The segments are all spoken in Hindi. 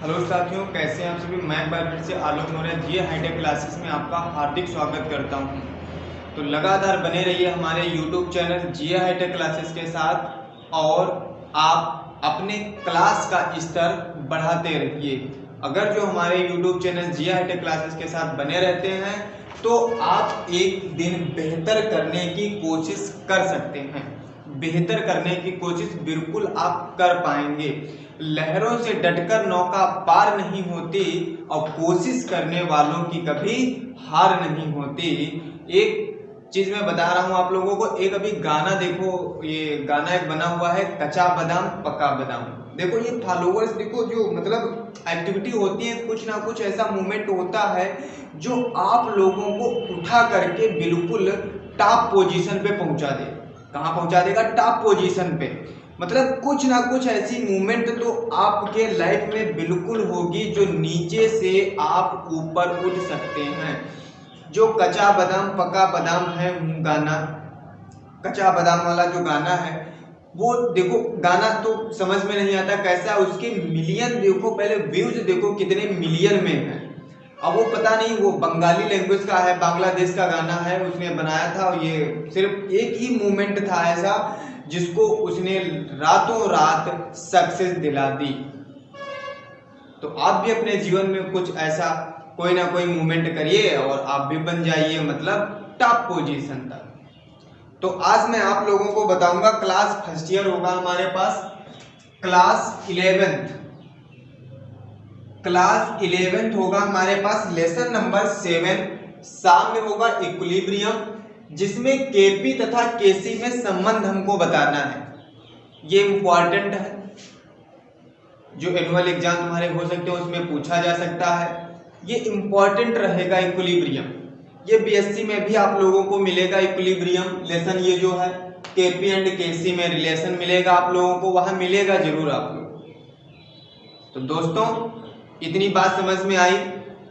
हेलो साथियों, कैसे हैं आप सभी। मैं एक बार फिर से आलोक मौर्य जीए हाईटेक क्लासेस में आपका हार्दिक स्वागत करता हूं। तो लगातार बने रहिए हमारे यूट्यूब चैनल जीए हाईटेक क्लासेस के साथ और आप अपने क्लास का स्तर बढ़ाते रहिए। अगर जो हमारे यूट्यूब चैनल जीए हाईटेक क्लासेस के साथ बने रहते हैं तो आप एक दिन बेहतर करने की कोशिश कर सकते हैं। बेहतर करने की कोशिश बिल्कुल आप कर पाएंगे। लहरों से डटकर नौका पार नहीं होती और कोशिश करने वालों की कभी हार नहीं होती। एक चीज मैं बता रहा हूं आप लोगों को, एक अभी गाना देखो, ये गाना एक बना हुआ है, कच्चा बादाम पका बादाम। देखो ये फॉलोअर्स, देखो जो मतलब एक्टिविटी होती है, कुछ ना कुछ ऐसा मूवमेंट होता है जो आप लोगों को उठा करके बिल्कुल टॉप पोजीशन पे पहुंचा दे। कहां पहुंचा देगा? टॉप पोजीशन पे। मतलब कुछ ना कुछ ऐसी मूवमेंट तो आपके लाइफ में बिल्कुल होगी जो नीचे से आप ऊपर उठ सकते हैं। जो कच्चा बादाम पका बादाम है गाना, कच्चा बादाम वाला जो गाना है, वो देखो गाना तो समझ में नहीं आता कैसा, उसके मिलियन देखो, पहले व्यूज देखो कितने मिलियन में है। अब वो पता नहीं, वो बंगाली लैंग्वेज का है, बांग्लादेश का गाना है, उसने बनाया था। और ये सिर्फ एक ही मूवमेंट था ऐसा जिसको उसने रातों रात सक्सेस दिला दी। तो आप भी अपने जीवन में कुछ ऐसा कोई ना कोई मूवमेंट करिए और आप भी बन जाइए मतलब टॉप पोजीशन तक। तो आज मैं आप लोगों को बताऊंगा, क्लास फर्स्ट ईयर होगा हमारे पास, क्लास 11th होगा हमारे पास, लेसन नंबर 7 शाम में होगा इक्विलिब्रियम, जिसमें केपी तथा केसी में संबंध हमको बताना है। ये इंपॉर्टेंट है, जो एनुअल एग्जाम तुम्हारे हो सकते हैं उसमें पूछा जा सकता है। ये इंपॉर्टेंट रहेगा इक्विलिब्रियम। ये बीएससी में भी आप लोगों को मिलेगा इक्विलिब्रियम लेसन। ये जो है केपी एंड केसी में रिलेशन मिलेगा आप लोगों को, वहां मिलेगा जरूर आप लोग। तो दोस्तों इतनी बात समझ में आई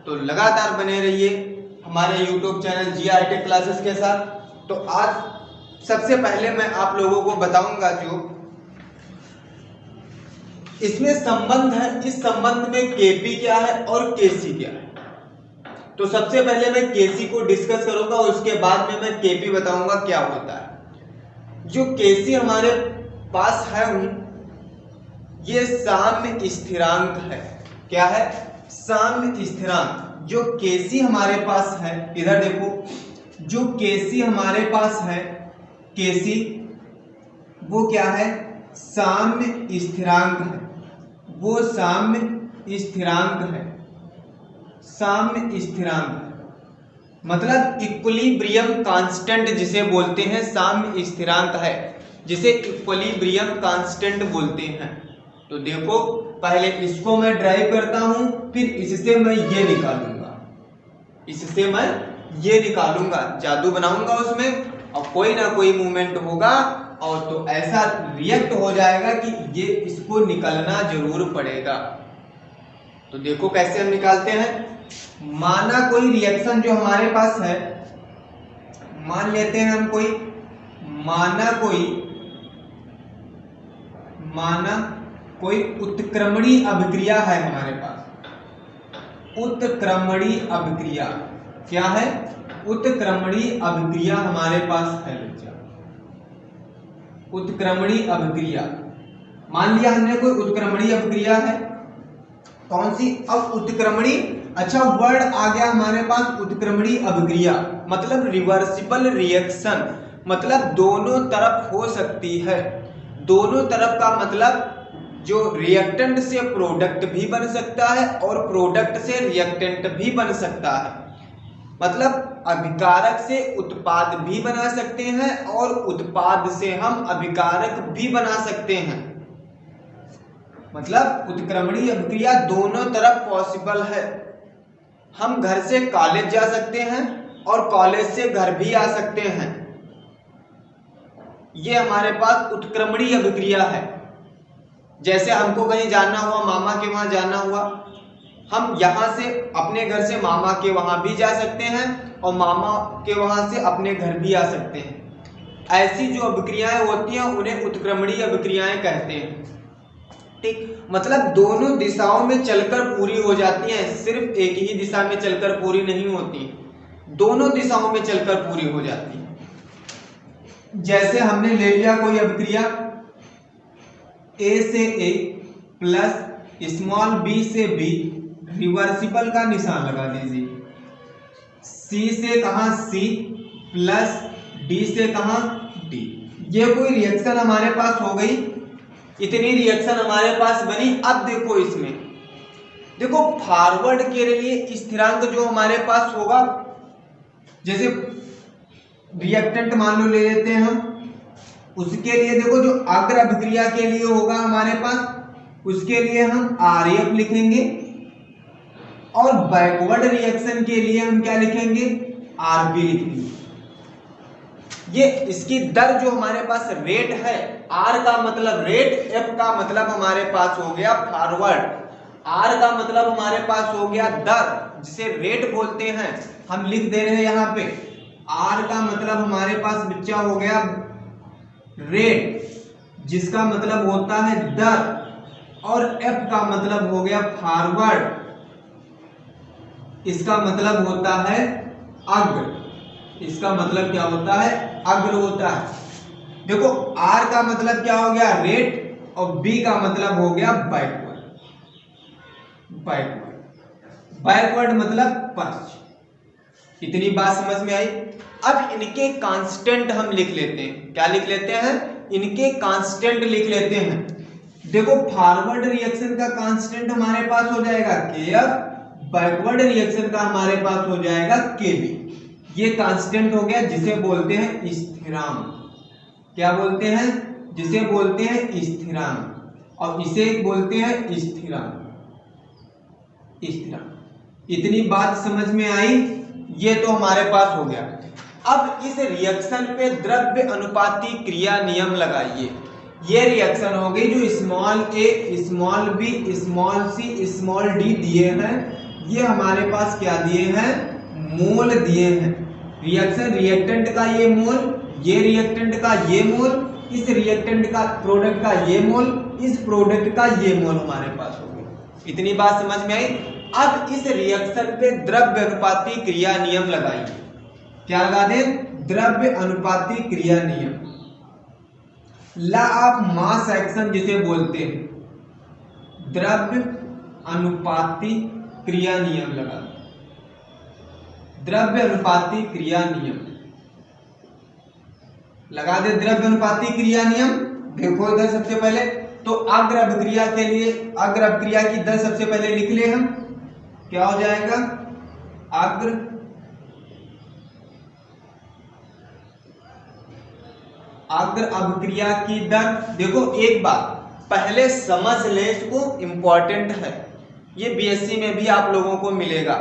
तो लगातार बने रहिए हमारे YouTube चैनल जीए हाईटेक क्लासेस के साथ। तो आज सबसे पहले मैं आप लोगों को बताऊंगा जो इसमें संबंध है, इस संबंध में केपी क्या है और केसी क्या है। तो सबसे पहले मैं केसी को डिस्कस करूंगा, उसके बाद में मैं केपी बताऊंगा क्या होता है। जो केसी हमारे पास है ये साम्य स्थिरांक है। क्या है? साम्य स्थिरांक। जो केसी हमारे पास है, इधर देखो, जो केसी हमारे पास है, केसी वो क्या है? साम्य स्थिरांक है। वो साम्य स्थिरांक है, साम्य स्थिरांक है। मतलब इक्विलिब्रियम कांस्टेंट जिसे बोलते हैं, साम्य स्थिरांक है जिसे इक्विलिब्रियम कांस्टेंट बोलते हैं। तो देखो पहले इसको मैं ड्राइव करता हूं, फिर इससे मैं ये निकालूंगा, इससे मैं ये निकालूंगा, जादू बनाऊंगा उसमें और कोई ना कोई मूवमेंट होगा और तो ऐसा रिएक्ट हो जाएगा कि ये इसको निकालना जरूर पड़ेगा। तो देखो कैसे हम निकालते हैं। माना कोई रिएक्शन जो हमारे पास है, मान लेते हैं हम कोई, माना कोई उत्क्रमणीय अभिक्रिया है हमारे पास। उत्क्रमणीय अभिक्रिया क्या है? उत्क्रमणीय अभिक्रिया हमारे पास है बच्चा, उत्क्रमणीय अभिक्रिया। मान लिया हमने कोई उत्क्रमणीय अभिक्रिया है, कौन सी? अब उत्क्रमणीय, अच्छा वर्ड आ गया हमारे पास, उत्क्रमणीय अभिक्रिया मतलब रिवर्सिबल रिएक्शन, मतलब दोनों तरफ हो सकती है। दोनों तरफ का मतलब जो रिएक्टेंट से प्रोडक्ट भी बन सकता है और प्रोडक्ट से रिएक्टेंट भी बन सकता है। मतलब अभिकारक से उत्पाद भी बना सकते हैं और उत्पाद से हम अभिकारक भी बना सकते हैं। मतलब उत्क्रमणीय अभिक्रिया दोनों तरफ पॉसिबल है। हम घर से कॉलेज जा सकते हैं और कॉलेज से घर भी आ सकते हैं। ये हमारे पास उत्क्रमणीय अभिक्रिया है। जैसे हमको कहीं जाना हुआ, मामा के वहां जाना हुआ, हम यहां से अपने घर से मामा के वहां भी जा सकते हैं और मामा के वहां से अपने घर भी आ सकते हैं। ऐसी जो अभिक्रियाएं होती हैं उन्हें उत्क्रमणीय अभिक्रियाएं कहते हैं। ठीक, मतलब दोनों दिशाओं में चलकर पूरी हो जाती हैं, सिर्फ एक ही दिशा में चलकर पूरी नहीं होती, दोनों दिशाओं में चलकर पूरी हो जाती है। जैसे हमने ले लिया कोई अभिक्रिया A से A प्लस स्मॉल b से b, रिवर्सिबल का निशान लगा दीजिए। C से कहां C प्लस D से कहां D। ये कोई रिएक्शन हमारे पास हो गई, इतनी रिएक्शन हमारे पास बनी। अब देखो इसमें, देखो फॉरवर्ड के लिए स्थिरांक जो हमारे पास होगा, जैसे रिएक्टेंट मान लो ले लेते हैं हम, उसके लिए देखो जो अग्र अभिक्रिया के लिए होगा हमारे पास, उसके लिए हम RF लिखेंगे, और बैकवर्ड रिएक्शन के लिए हम क्या लिखेंगे, RB लिखेंगे। ये इसकी दर जो हमारे पास रेट है, R का मतलब रेट, F का मतलब हमारे पास हो गया फॉरवर्ड, R का मतलब हमारे पास हो गया दर, जिसे रेट बोलते हैं। हम लिख दे रहे हैं यहाँ पे, R का मतलब हमारे पास बच्चा हो गया रेट, जिसका मतलब होता है दर, और F का मतलब हो गया फॉरवर्ड, इसका मतलब होता है अग्र, इसका मतलब क्या होता है, अग्र होता है। देखो R का मतलब क्या हो गया, रेट, और B का मतलब हो गया बैकवर्ड, बैकवर्ड, बैकवर्ड मतलब पश्च। इतनी बात समझ में आई। अब इनके कांस्टेंट हम लिख लेते हैं, क्या लिख लेते हैं, इनके कांस्टेंट लिख लेते हैं। देखो फॉरवर्ड रिएक्शन का कांस्टेंट हमारे पास हो जाएगा Kf, बैकवर्ड रिएक्शन का हमारे पास हो जाएगा Kb। ये कांस्टेंट हो गया, जिसे बोलते हैं स्थिरांक। क्या बोलते हैं, जिसे बोलते हैं स्थिरांक, और इसे बोलते हैं स्थिरांक, स्थिरांक। इतनी बात समझ में आई, ये तो हमारे पास हो गया। अब इस रिएक्शन पे द्रव्य अनुपाती क्रिया नियम लगाइए। ये रिएक्शन हो गई जो small a, small b, small c, small d दिए हैं, ये हमारे पास क्या दिए हैं, मोल दिए हैं। रिएक्शन रिएक्टेंट का ये मोल, ये रिएक्टेंट का ये मोल, इस रिएक्टेंट का प्रोडक्ट का ये मोल, इस प्रोडक्ट का ये मोल हमारे पास हो गया। इतनी बात समझ में आई। अब इस रिएक्शन पे द्रव्य अनुपाती क्रिया नियम लगाइए। क्या लगा दें, द्रव्य अनुपाती क्रिया नियम, लॉ ऑफ मास एक्शन जिसे बोलते हैं, द्रव्य अनुपाती क्रिया नियम लगा, द्रव्य अनुपाती क्रिया नियम लगा दे। द्रव्य अनुपाती क्रिया नियम देखो इधर, सबसे पहले तो अग्र अभिक्रिया के लिए, अग्र अभिक्रिया की दर सबसे पहले लिख ले हम, क्या हो जाएगा, अग्र अभिक्रिया की दर। देखो एक बात पहले समझ ले, इसको इंपॉर्टेंट है, ये बीएससी में भी आप लोगों को मिलेगा,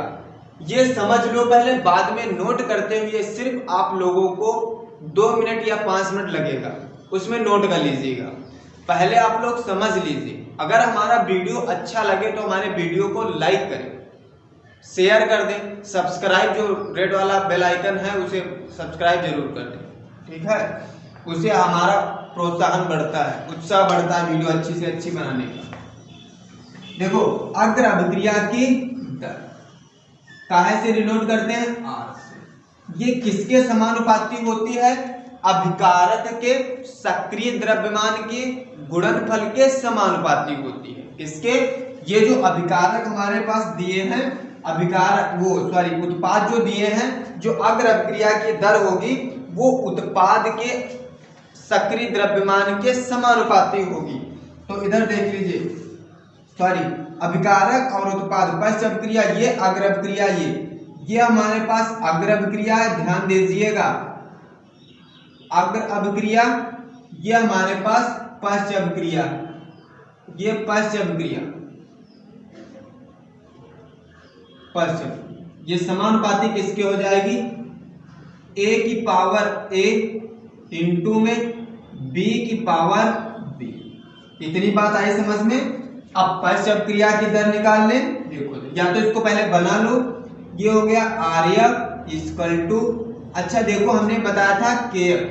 ये समझ लो पहले, बाद में नोट करते हुए सिर्फ आप लोगों को 2 मिनट या 5 मिनट लगेगा, उसमें नोट कर लीजिएगा। पहले आप लोग समझ लीजिए। अगर हमारा वीडियो अच्छा लगे तो हमारे वीडियो को लाइक करें, शेयर कर दें, सब्सक्राइब जो रेड वाला बेल आइकन है उसे सब्सक्राइब जरूर कर दें, ठीक है, उससे हमारा प्रोत्साहन बढ़ता है, उत्साह बढ़ता है वीडियो अच्छी से अच्छी बनाने का। देखो अग्र अभिक्रिया की दर काहे से डिनोट करते हैं, R से। ये किसके समानुपाती होती है, अभिकारक के सक्रिय द्रव्यमान के गुणनफल के समानुपाती होती है। किसके, ये जो अभिकारक हमारे पास दिए हैं, अभिकारक वो सॉरी उत्पाद जो दिए हैं, जो अग्र अभिक्रिया की दर होगी वो उत्पाद के सक्रिय द्रव्यमान के समानुपाती होगी। तो इधर देख लीजिए, सॉरी अभिकारक और उत्पाद पश्च अभिक्रिया, ये अग्र अभिक्रिया, ये हमारे पास अग्र अभिक्रिया है, ध्यान दीजिएगा, अग्र अभिक्रिया, ये हमारे पास पश्च अभिक्रिया, ये पश्च अभिक्रिया, पश्च, ये समानुपाती किसके हो जाएगी, a की पावर a इंटू में b की पावर b। इतनी बात आई समझ में। अब पश्च अभिक्रिया की दर निकाल लें। देखो या तो इसको पहले बना लो, ये हो गया RF इक्वल टू, अच्छा देखो हमने बताया था KF,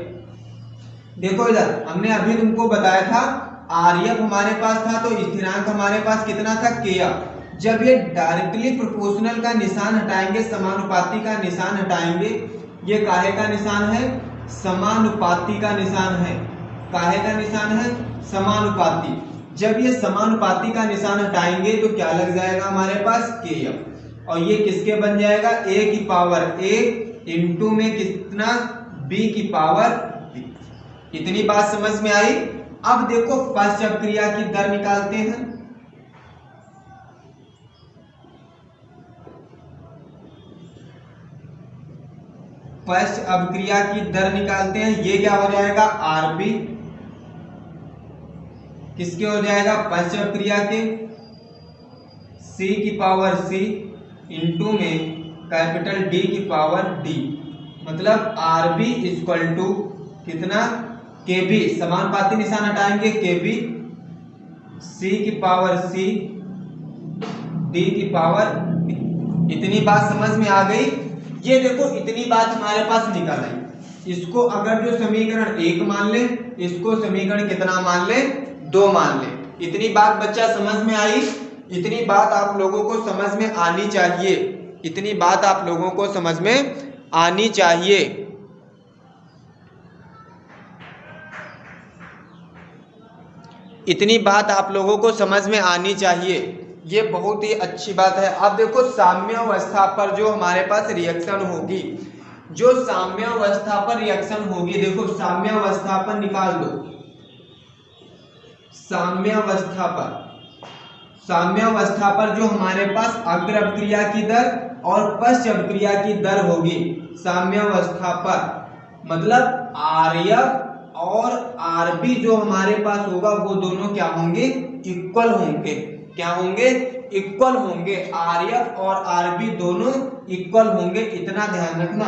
देखो इधर हमने अभी तुमको बताया था आरएफ हमारे पास था तो स्थिरांक हमारे पास कितना था केएफ। जब ये डायरेक्टली प्रोपोर्शनल का निशान हटाएंगे, समानुपाती का निशान हटाएंगे, ये काहे का निशान है, समानुपाती का निशान है। काहे का निशान है, समानुपाती। जब ये समानुपाती का निशान हटाएंगे तो क्या लग जाएगा हमारे पास केएफ, और ये किसके बन जाएगा, ए की पावर ए इंटू में कितना, बी की पावर बी। इतनी बात समझ में आई। अब देखो पश्च अपक्रिया की दर निकालते हैं। पश्च अपक्रिया की दर निकालते हैं। ये क्या हो जाएगा, आरबी किसके हो जाएगा, पश्च अपक्रिया के, सी की पावर सी इंटू में कैपिटल डी की पावर डी। मतलब आरबी इक्वल टू कितना, केबी, समानुपाती निशान हटाएंगे, केबी सी की पावर सी डी की पावर डी। इतनी बात समझ में आ गई। ये देखो इतनी बात हमारे पास निकल आई। इसको अगर जो समीकरण 1 मान ले, इसको समीकरण कितना मान ले, 2 मान ले। इतनी बात बच्चा समझ में आई। इतनी बात आप लोगों को समझ में आनी चाहिए। इतनी बात आप लोगों को समझ में आनी चाहिए। इतनी बात आप लोगों को समझ में आनी चाहिए। ये बहुत ही अच्छी बात है। अब देखो साम्यावस्था पर जो हमारे पास रिएक्शन होगी, जो साम्यावस्था पर रिएक्शन होगी, देखो साम्यावस्था पर निकाल दो। साम्यावस्था पर जो हमारे पास अग्र अपक्रिया की दर और पश्च अपक्रिया की दर होगी, साम्यावस्था पर मतलब आरएफ और आरबी जो हमारे पास होगा वो दोनों क्या होंगे, इक्वल होंगे। क्या होंगे, इक्वल होंगे। आरएफ और आरबी दोनों इक्वल होंगे। इतना ध्यान रखना,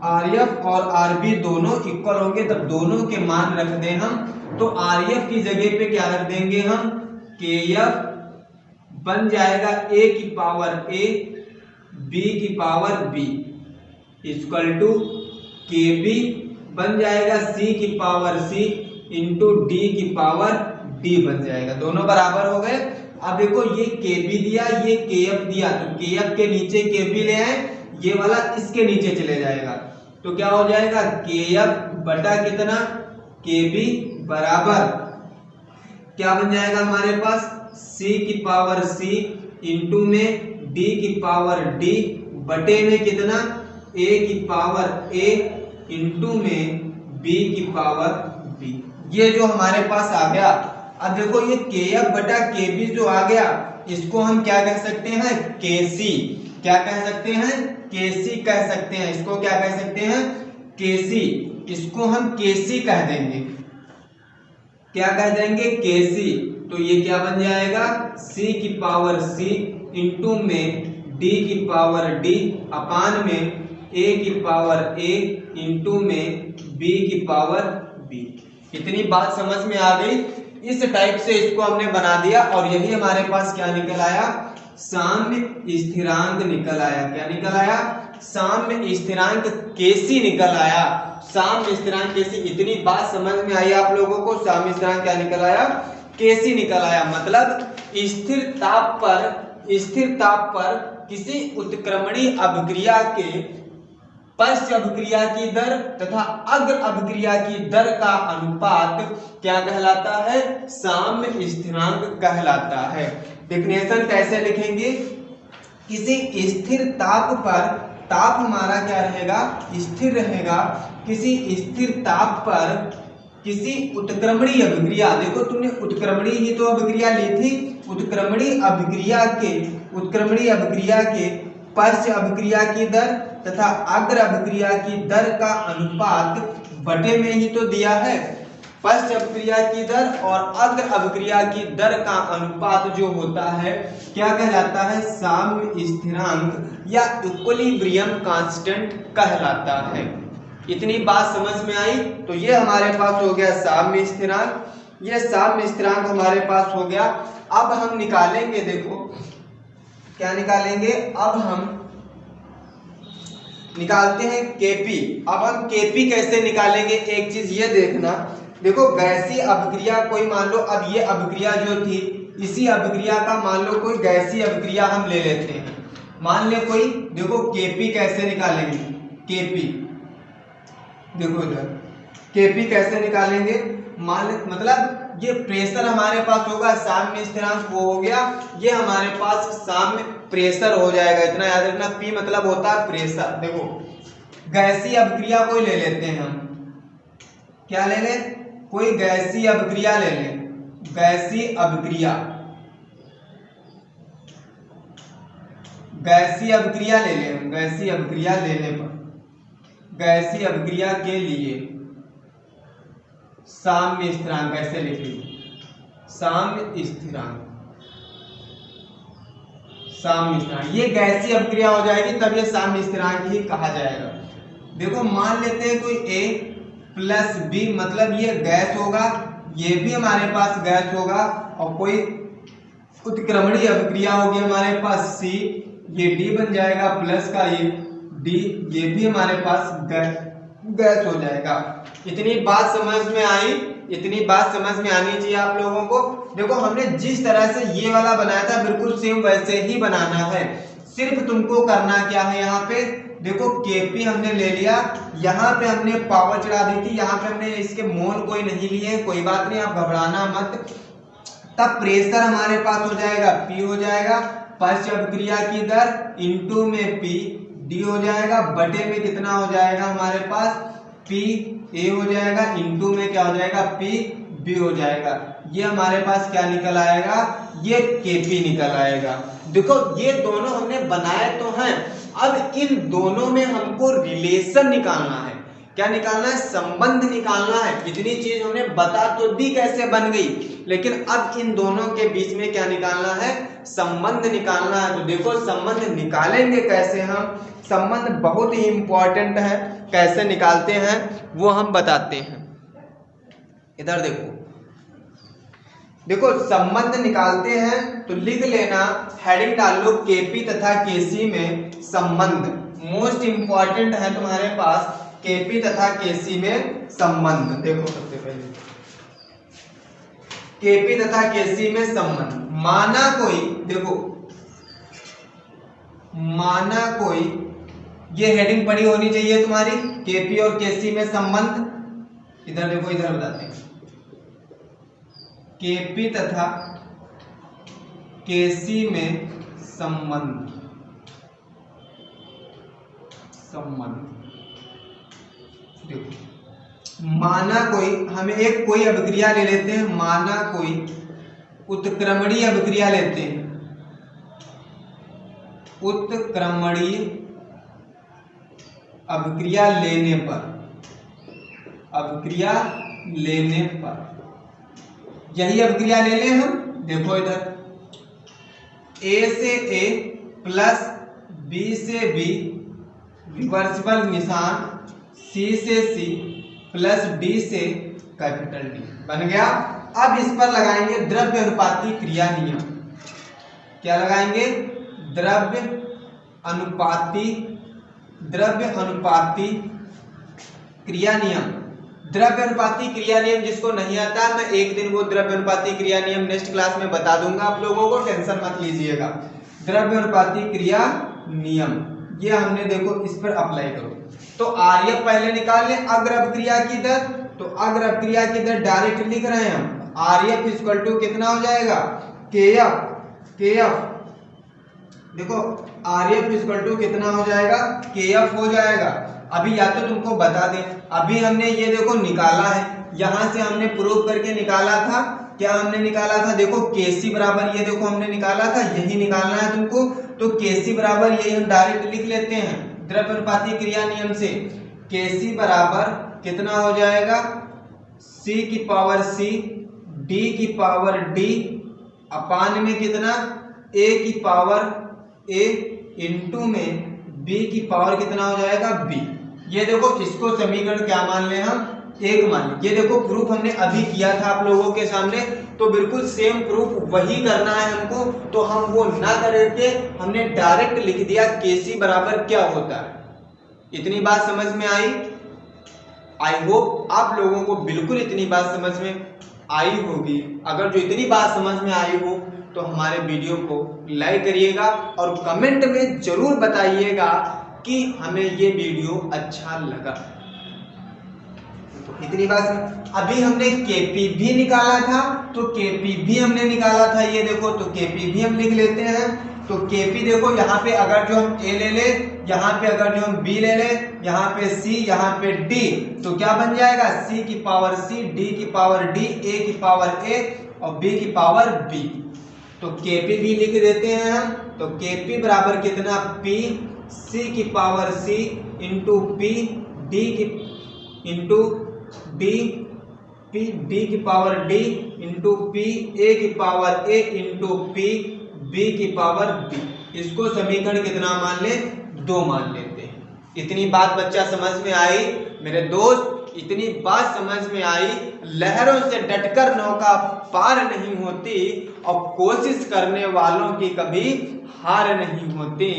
आरएफ और आरबी दोनों इक्वल होंगे। तब दोनों के मान रख दें हम, तो आरएफ की जगह पे क्या रख देंगे हम, केएफ बन जाएगा ए की पावर ए बी की पावर बी इक्वल टू केबी बन जाएगा सी की पावर सी इंटू डी की पावर डी बन जाएगा। दोनों बराबर हो गए। अब देखो ये केबी दिया, ये केएफ दिया, तो केएफ के नीचे केबी ले आए, ये वाला इसके नीचे चले जाएगा। तो क्या हो जाएगा, केएफ बटा कितना, केबी बराबर क्या बन जाएगा हमारे पास, सी की पावर सी इंटू में डी की पावर डी बटे में कितना, ए की पावर ए इंटू में बी की पावर बी। ये जो हमारे पास आ गया। अब देखो ये केएफ बटा केबी जो आ गया, इसको हम क्या कह सकते हैं, केसी। क्या कह सकते हैं, केसी कह सकते हैं। इसको क्या कह सकते हैं, केसी। इसको हम केसी कह देंगे। क्या कह देंगे, केसी। तो ये क्या बन जाएगा, सी की पावर सी इंटू में डी की पावर डी अपान में ए की पावर ए इंटू में बी की पावर बी। इतनी बात समझ में आ गई। इस टाइप से इसको हमने बना दिया और यही हमारे पास क्या निकल आया, साम्य स्थिरांक निकल आया। क्या निकल आया, साम्य स्थिरांक केसी निकल आया। साम्य स्थिरांक केसी। इतनी बात समझ में आई आप लोगों को। साम्य स्थिरांक क्या निकल आया, केसी निकल आया। मतलब स्थिर ताप पर किसी उत्क्रमणीय अभिक्रिया के पश्च अभिक्रिया की दर तथा अग्र अभिक्रिया की दर का अनुपात क्या कहलाता है, साम्य स्थिरांक कहलाता है। डेफिनेशन कैसे लिखेंगे, किसी स्थिर ताप पर, ताप हमारा क्या रहेगा, स्थिर रहेगा। किसी स्थिर ताप पर किसी उत्क्रमणीय अभिक्रिया, देखो तुमने उत्क्रमणीय ही तो अभिक्रिया ली थी, उत्क्रमणीय अभिक्रिया के पश्च अभिक्रिया की दर तथा अग्र अभिक्रिया की दर का अनुपात बटे में ही तो दिया है। पश्च अभिक्रिया की दर और अग्र अभिक्रिया की दर का अनुपात जो होता है क्या कहलाता है, साम्य स्थिरांक या इक्विलिब्रियम कांस्टेंट कहलाता है। इतनी बात समझ में आई। तो ये हमारे पास हो गया साम्य स्थिरांक। ये साम्य स्थिरांक हमारे पास हो गया। अब हम निकालेंगे, देखो क्या निकालेंगे, अब हम निकालते हैं केपी। अब हम केपी कैसे निकालेंगे, एक चीज ये देखना, देखो गैसीय अभिक्रिया कोई मान लो, अब ये अभिक्रिया जो थी, इसी अभिक्रिया का मान लो कोई गैसीय अभिक्रिया हम ले लेते हैं। मान ले कोई, देखो केपी कैसे निकालेंगे, केपी देखो इधर केपी कैसे निकालेंगे, मतलब ये प्रेशर हमारे पास होगा, साम्य स्थिरांक वो हो गया, ये हमारे पास साम्य प्रेशर हो जाएगा। इतना याद रखना, पी मतलब होता है प्रेशर। देखो गैसीय अभिक्रिया कोई ले लेते हैं हम, क्या ले लें, कोई गैसीय अभिक्रिया ले लें, गैसीय अभिक्रिया, गैसीय अभिक्रिया ले लें। गैसीय अभिक्रिया लेने पर, गैसीय अभिक्रिया के लिए साम्य स्थिरांक कैसे लिखेंगे, साम्य स्थिरांक, साम्य स्थिरांक, ये गैसीय अभिक्रिया हो जाएगी तब ये साम्य स्थिरांक ही कहा जाएगा। देखो मान लेते हैं कोई A प्लस B, मतलब ये गैस होगा, ये भी हमारे पास गैस होगा, और कोई उत्क्रमणीय अभिक्रिया होगी हमारे पास C, ये D बन जाएगा प्लस का ये D, ये भी हमारे पास गैस हो जाएगा। इतनी बात समझ में आई, इतनी बात समझ में आनी चाहिए आप लोगों को। देखो हमने जिस तरह से ये वाला बनाया था बिल्कुल सेम वैसे ही बनाना है, सिर्फ तुमको करना क्या है, यहाँ पे देखो केपी हमने ले लिया, यहाँ पे हमने पावर चढ़ा दी थी, यहाँ पे हमने इसके मोल कोई नहीं लिए, कोई बात नहीं, आप घबराना मत। तब प्रेशर हमारे पास हो जाएगा P हो जाएगा, पश्च अभिक्रिया की दर इनटू में P D हो जाएगा, बटे में कितना हो जाएगा हमारे पास P A हो जाएगा, इनटू में क्या हो जाएगा P B हो जाएगा। ये हमारे पास क्या निकल आएगा, ये Kp निकल आएगा। देखो ये दोनों हमने बनाए तो हैं, अब इन दोनों में हमको रिलेशन निकालना है। क्या निकालना है, संबंध निकालना है। इतनी चीज हमने बता तो दी कैसे बन गई, लेकिन अब इन दोनों के बीच में क्या निकालना है, संबंध निकालना है। तो देखो संबंध निकालेंगे कैसे हम, संबंध बहुत ही इंपॉर्टेंट है, कैसे निकालते हैं वो हम बताते हैं। इधर देखो, देखो संबंध निकालते हैं तो लिख लेना, हेडिंग डाल लो केपी तथा केसी में संबंध। मोस्ट इंपॉर्टेंट है तुम्हारे पास केपी तथा केसी में संबंध। देखो सबसे पहले केपी तथा केसी में संबंध, माना कोई, देखो माना कोई, ये हेडिंग पड़ी होनी चाहिए तुम्हारी, केपी और केसी में संबंध। इधर देखो, इधर बताते हैं, केपी तथा केसी में संबंध, संबंध। देखो माना कोई, हमें एक कोई अभिक्रिया ले लेते हैं, माना कोई उत्क्रमणीय अभिक्रिया लेते हैं, उत्क्रमणीय अभिक्रिया लेने पर, अभिक्रिया लेने पर, यही अभिक्रिया ले लें हम। देखो इधर A से A प्लस B से B, रिवर्सिबल निशान, C से C प्लस D से कैपिटल D बन गया। अब इस पर लगाएंगे द्रव्य अनुपाती क्रिया नियम। क्या लगाएंगे, द्रव्य अनुपाती, द्रव्य अनुपाती क्रिया नियम। द्रव्य अनुपाती क्रिया नियम जिसको नहीं आता, मैं एक दिन वो द्रव्य अनुपाती क्रिया नियम नेक्स्ट क्लास में बता दूंगा आप लोगों को, टेंशन मत लीजिएगा। द्रव्य अनुपाती क्रिया नियम ये हमने देखो इस पर अप्लाई करो। तो आर्य पहले निकाल लें अग्र अभिक्रिया की दर, तो अग्र अभिक्रिया की दर डायरेक्ट लिख रहे हैं हम, आर्य इक्वल टू कितना हो जाएगा, KF। देखो आर्य इक्वल टू कितना हो जाएगा, KF हो जाएगा। अभी या तो तुमको बता दें, अभी हमने ये देखो निकाला है, यहां से हमने प्रूव करके निकाला था। क्या हमने निकाला था, देखो KC बराबर, ये देखो हमने निकाला था, यही निकालना है तुमको। तो KC बराबर यही हम डायरेक्ट लिख लेते हैं द्रव्य अनुपाती क्रिया नियम से। KC बराबर कितना हो जाएगा, C की पावर C, D की पावर D, अपान में कितना, A की पावर A, इनटू में B की पावर कितना हो जाएगा B। ये देखो इसको समीकरण क्या मान ले हम, 1 मान ले। ये देखो प्रूफ हमने अभी किया था आप लोगों के सामने, तो बिल्कुल सेम प्रूफ वही करना है हमको। तो हम वो ना करके हमने डायरेक्ट लिख दिया KC बराबर क्या होता है। इतनी बात समझ में आई। आई होप आप लोगों को बिल्कुल इतनी बात समझ में आई होगी। अगर जो इतनी बात समझ में आई हो तो हमारे वीडियो को लाइक करिएगा और कमेंट में जरूर बताइएगा कि हमें ये वीडियो अच्छा लगा। तो इतनी बात। अभी हमने केपी भी निकाला था, तो केपी भी हमने निकाला था, ये देखो। तो केपी भी हम लिख लेते हैं। तो केपी देखो, यहाँ पे अगर जो हम ए ले ले, यहाँ पे अगर जो हम बी ले ले, यहाँ पे सी, यहाँ पे डी, तो क्या बन जाएगा? सी की पावर सी, डी की पावर डी, ए की पावर ए और बी की पावर बी। तो केपी भी लिख देते हैं हम। तो केपी बराबर कितना? पी सी की पावर सी इंटू पी डी की इंटू डी, पी डी की power D into P A की पावर ए इंटू पी बी की पावर बी। इसको समीकरण कितना मान ले? 2 मान लेते हैं। इतनी बात बच्चा समझ में आई मेरे दोस्त? इतनी बात समझ में आई। लहरों से डटकर नौका पार नहीं होती और कोशिश करने वालों की कभी हार नहीं होती।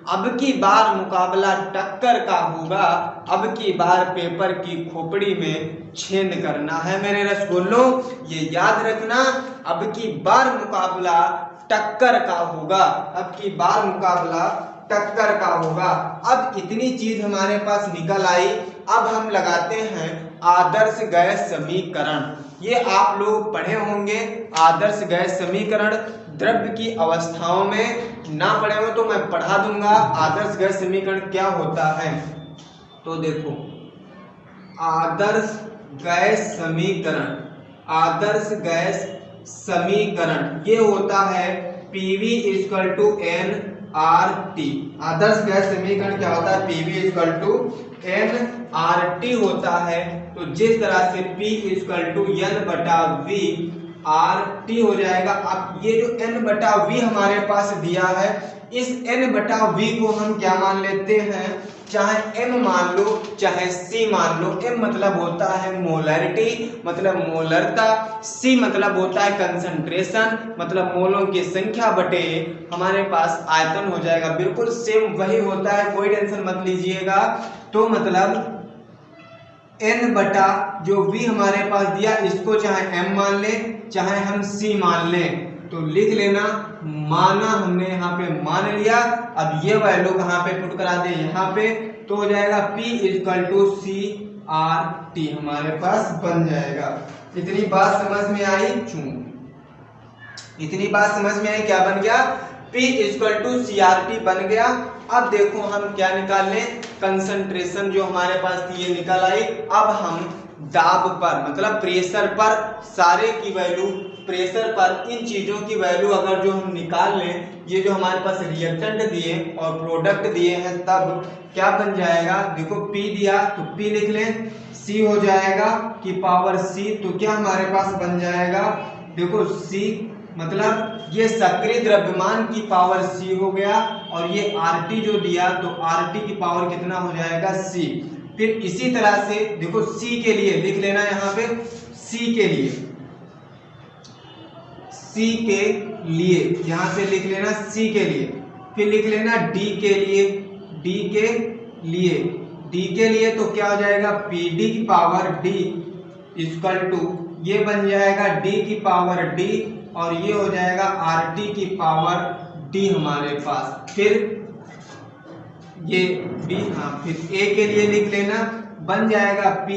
अब की बार मुकाबला टक्कर का होगा, अब की बार पेपर की खोपड़ी में छेद करना है मेरे रसगुल्लों, ये याद रखना। अब की बार मुकाबला टक्कर का होगा, अब की बार मुकाबला टक्कर का होगा। अब इतनी चीज हमारे पास निकल आई। अब हम लगाते हैं आदर्श गैस समीकरण। ये आप लोग पढ़े होंगे आदर्श गैस समीकरण। द्रव्य की अवस्थाओं में ना पढ़े हो तो मैं पढ़ा दूंगा आदर्श गैस समीकरण क्या होता है। तो देखो, आदर्श गैस समीकरण, आदर्श गैस समीकरण ये होता है PV = nRT। आदर्श गैस समीकरण क्या होता है? PV = nRT होता है। तो जिस तरह से P = N/V RT हो जाएगा। अब ये जो N/V हमारे पास दिया है, इस N/V को हम क्या मान लेते हैं? चाहे M मान लो चाहे C मान लो। M मतलब होता है मोलरिटी, मतलब मोलरता। C मतलब होता है कंसंट्रेशन, मतलब मोलों की संख्या बटे हमारे पास आयतन हो जाएगा। बिल्कुल सेम वही होता है, कोई टेंशन मत लीजिएगा। तो मतलब N बटा जो V हमारे पास दिया, इसको चाहे M मान ले चाहे हम C मान लें, तो लिख लेना। माना हमने यहाँ पे मान लिया। अब ये वैल्यू कहाँ पे पुट करा दे? यहाँ पे। तो हो जाएगा P = CRT हमारे पास बन जाएगा। इतनी बात समझ में आई? इतनी बात समझ में आई? क्या बन गया? P = CRT बन गया। अब देखो हम क्या निकाल लें? कंसंट्रेशन जो हमारे पास थी ये निकल आई। अब हम दाब पर मतलब प्रेशर पर सारे की वैल्यू, प्रेशर पर इन चीजों की वैल्यू अगर जो हम निकाल लें, ये जो हमारे पास रिएक्टेंट दिए और प्रोडक्ट दिए हैं, तब क्या बन जाएगा? देखो P दिया तो P लिख लें, C हो जाएगा की पावर C। तो क्या हमारे पास बन जाएगा? देखो C मतलब ये सक्रिय द्रव्यमान की पावर C हो गया, और ये RT जो दिया तो RT की पावर कितना हो जाएगा? C। फिर इसी तरह से देखो C के लिए लिख लेना, यहाँ पे C के लिए, C के लिए यहाँ से लिख लेना C के लिए। फिर लिख लेना D के लिए, D के लिए, D के लिए तो क्या हो जाएगा? PD की पावर D = ये बन जाएगा D की पावर D, और ये हो जाएगा RT की पावर D हमारे पास। फिर ये B, हाँ, फिर A के लिए लिख लेना, बन जाएगा P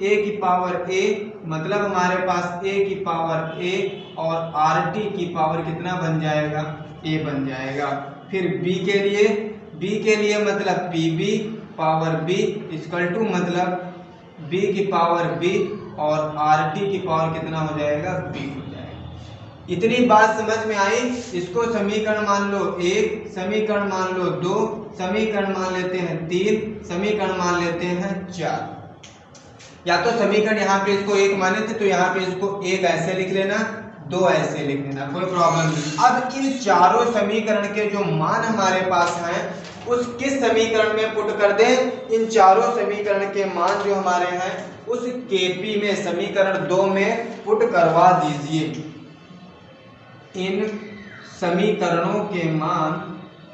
A की पावर A, मतलब हमारे पास A की पावर A और RT की पावर कितना बन जाएगा? A बन जाएगा। फिर B के लिए मतलब PB पावर B = मतलब B की पावर B और RT की पावर कितना हो जाएगा? B हो जाएगा। इतनी बात समझ में आई? इसको समीकरण मान लो 1, समीकरण मान लो 2, समीकरण मान लेते हैं 3, समीकरण मान लेते हैं 4। या तो समीकरण यहाँ पे इसको 1 माने थे तो यहाँ पे इसको 1 ऐसे लिख लेना, 2 ऐसे लिख लेना, कोई प्रॉब्लम नहीं। अब इन चारों समीकरण के जो मान हमारे पास हैं उस किस समीकरण में पुट कर दें? इन चारों समीकरण के मान जो हमारे हैं उस केपी में, समीकरण 2 में पुट करवा दीजिए। इन समीकरणों के मान,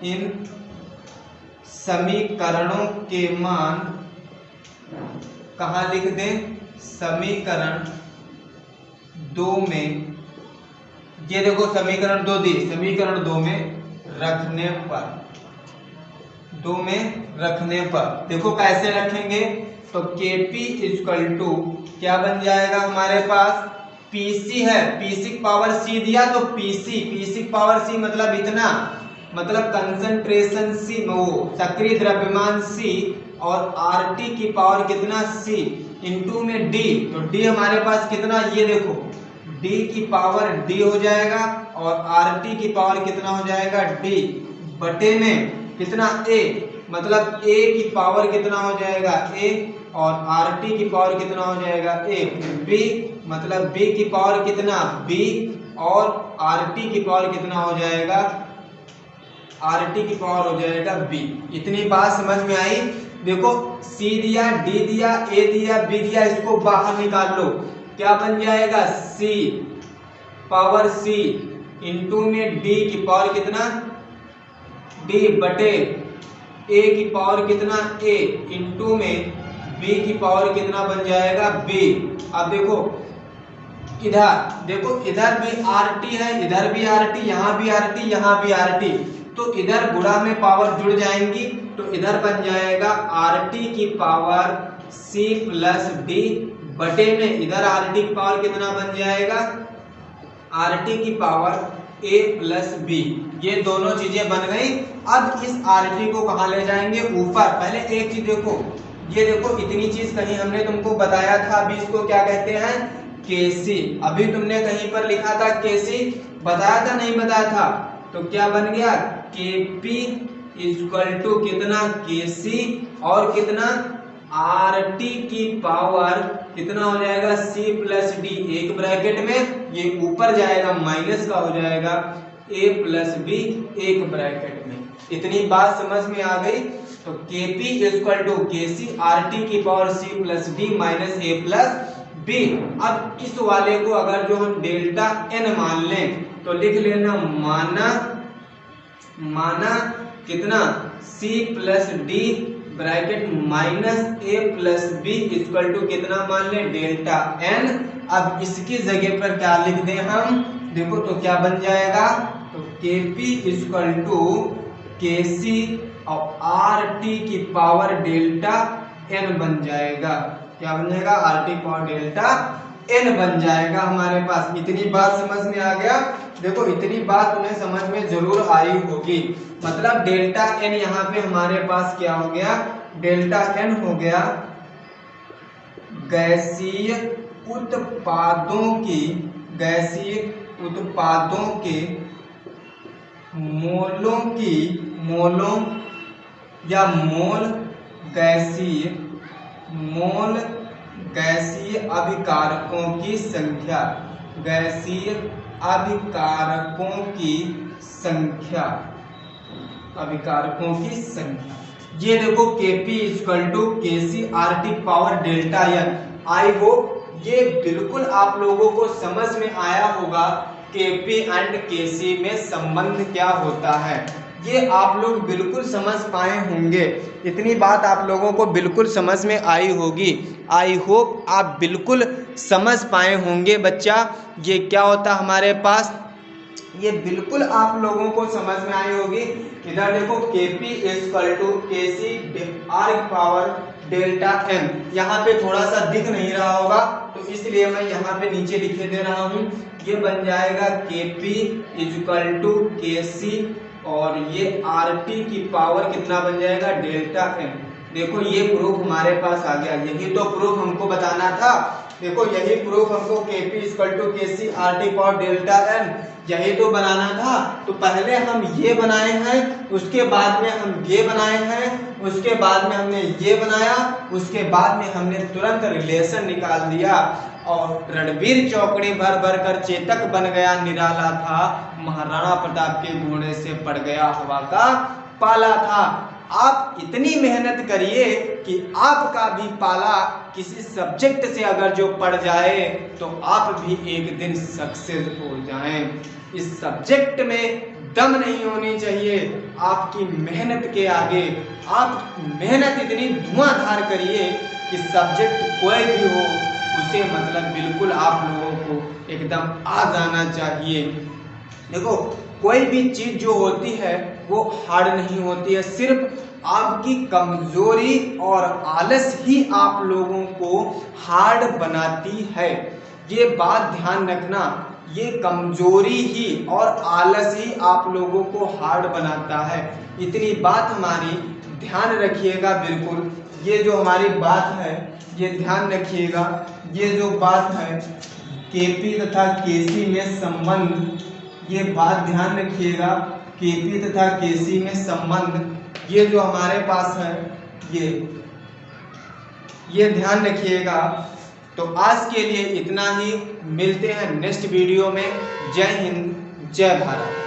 इन समीकरणों के मान कहाँ लिख दें, समीकरण 2 में, ये देखो समीकरण 2 दी, समीकरण 2 में रखने पर, 2 में रखने पर देखो कैसे रखेंगे, तो Kp इक्वल टू क्या बन जाएगा हमारे पास, Pc है, Pc की पावर C दिया तो Pc की पावर C मतलब इतना, मतलब कंसंट्रेशन C, वो सक्रिय द्रव्यमान C, और RT की पावर कितना C इंटू में D, तो D हमारे पास कितना, ये देखो D की पावर D हो जाएगा और RT की पावर कितना हो जाएगा D बटे में कितना A, मतलब A की पावर कितना हो जाएगा A, और RT की पावर कितना हो जाएगा A, B मतलब B की पावर कितना B, और RT की पावर कितना हो जाएगा, RT की पावर हो जाएगा B। इतनी बात समझ में आई। देखो C दिया, D दिया, A दिया, B दिया, इसको बाहर निकाल लो, क्या बन जाएगा C पावर C इंटू में D की पावर कितना D बटे A की पावर कितना A इंटू में B की पावर कितना बन जाएगा B। अब देखो इधर भी RT है, इधर भी RT, यहाँ भी RT, यहाँ भी RT, तो इधर गुणा में पावर जुड़ जाएंगी, तो इधर बन जाएगा RT की पावर C प्लस D बटे में इधर RT की पावर कितना बन जाएगा, RT की पावर A प्लस B। ये दोनों चीजें बन गई। अब इस RT को कहाँ ले जाएंगे, ऊपर। पहले एक चीज देखो, ये देखो इतनी चीज कहीं हमने तुमको बताया था, अभी इसको क्या कहते हैं, Kc। अभी तुमने कहीं पर लिखा था Kc, बताया था नहीं बताया था, तो क्या बन गया Kp इक्वल टू कितना Kc और कितना RT की पावर कितना हो जाएगा C प्लस D, एक ब्रैकेट में, ये ऊपर जाएगा माइनस का हो जाएगा A प्लस B एक ब्रैकेट में। इतनी बात समझ में आ गई। तो Kp equal to Kc RT की power C plus D minus A plus B। अब इस वाले को अगर जो हम डेल्टा n मान लें तो लिख लेना माना कितना C plus D bracket minus A plus B equal to कितना मान लें डेल्टा n। अब इसकी जगह पर क्या लिख दें हम, देखो तो क्या बन जाएगा, तो Kp इक्वल टू Kc और RT की पावर डेल्टा n बन जाएगा, क्या बन जाएगा, RT पावर डेल्टा n बन जाएगा हमारे पास। इतनी बात समझ में आ गया। देखो इतनी बात तुम्हें समझ में जरूर आई होगी, मतलब डेल्टा n यहाँ पे हमारे पास क्या हो गया, डेल्टा n हो गया गैसीय उत्पादों के मोलों या मोल गैसीय अभिकारकों की संख्या, अभिकारकों की संख्या। ये देखो Kp equal to Kc RT power delta n। I hope ये बिल्कुल आप लोगों को समझ में आया होगा Kp एंड Kc में संबंध क्या होता है, ये आप लोग बिल्कुल समझ पाए होंगे। इतनी बात आप लोगों को बिल्कुल समझ में आई होगी। आई होप आप बिल्कुल समझ पाए होंगे बच्चा, ये क्या होता हमारे पास, ये बिल्कुल आप लोगों को समझ में आई होगी। इधर देखो Kp equal to Kc R power delta n, यहाँ पे थोड़ा सा दिख नहीं रहा होगा तो इसलिए मैं यहाँ पे नीचे लिखे दे रहा हूँ। ये बन जाएगा Kp इक्वल टू Kc और ये RT की पावर कितना बन जाएगा डेल्टा n। देखो ये प्रूफ हमारे पास आ गया, यही तो प्रूफ हमको बताना था। देखो यही प्रूफ हमको Kp equal to Kc RT power delta n यही तो बनाना था। तो पहले हम ये बनाए हैं, उसके बाद में हम ये बनाए हैं, उसके बाद में हमने ये बनाया, उसके बाद में हमने तुरंत रिलेशन निकाल दिया और रणबीर चौकड़ी भर भर कर चेतक बन गया निराला था, महाराणा प्रताप के घोड़े से पड़ गया हवा का पाला था। आप इतनी मेहनत करिए कि आपका भी पाला किसी सब्जेक्ट से अगर जो पड़ जाए तो आप भी एक दिन सक्सेस हो जाएं। इस सब्जेक्ट में दम नहीं होनी चाहिए आपकी मेहनत के आगे। आप मेहनत इतनी धुआंधार करिए कि सब्जेक्ट कोई भी हो उसे मतलब बिल्कुल आप लोगों को एकदम आ जाना चाहिए। देखो कोई भी चीज़ जो होती है वो हार्ड नहीं होती है, सिर्फ आपकी कमजोरी और आलस ही आप लोगों को हार्ड बनाती है। ये बात ध्यान रखना, ये कमजोरी ही और आलस ही आप लोगों को हार्ड बनाता है। इतनी बात हमारी ध्यान रखिएगा बिल्कुल। ये जो हमारी बात है ये ध्यान रखिएगा। ये जो बात है केपी तथा केसी में संबंध, ये बात ध्यान रखिएगा। केपी तथा केसी में संबंध, ये जो हमारे पास है ये ध्यान रखिएगा। तो आज के लिए इतना ही, मिलते हैं नेक्स्ट वीडियो में। जय हिंद, जय भारत।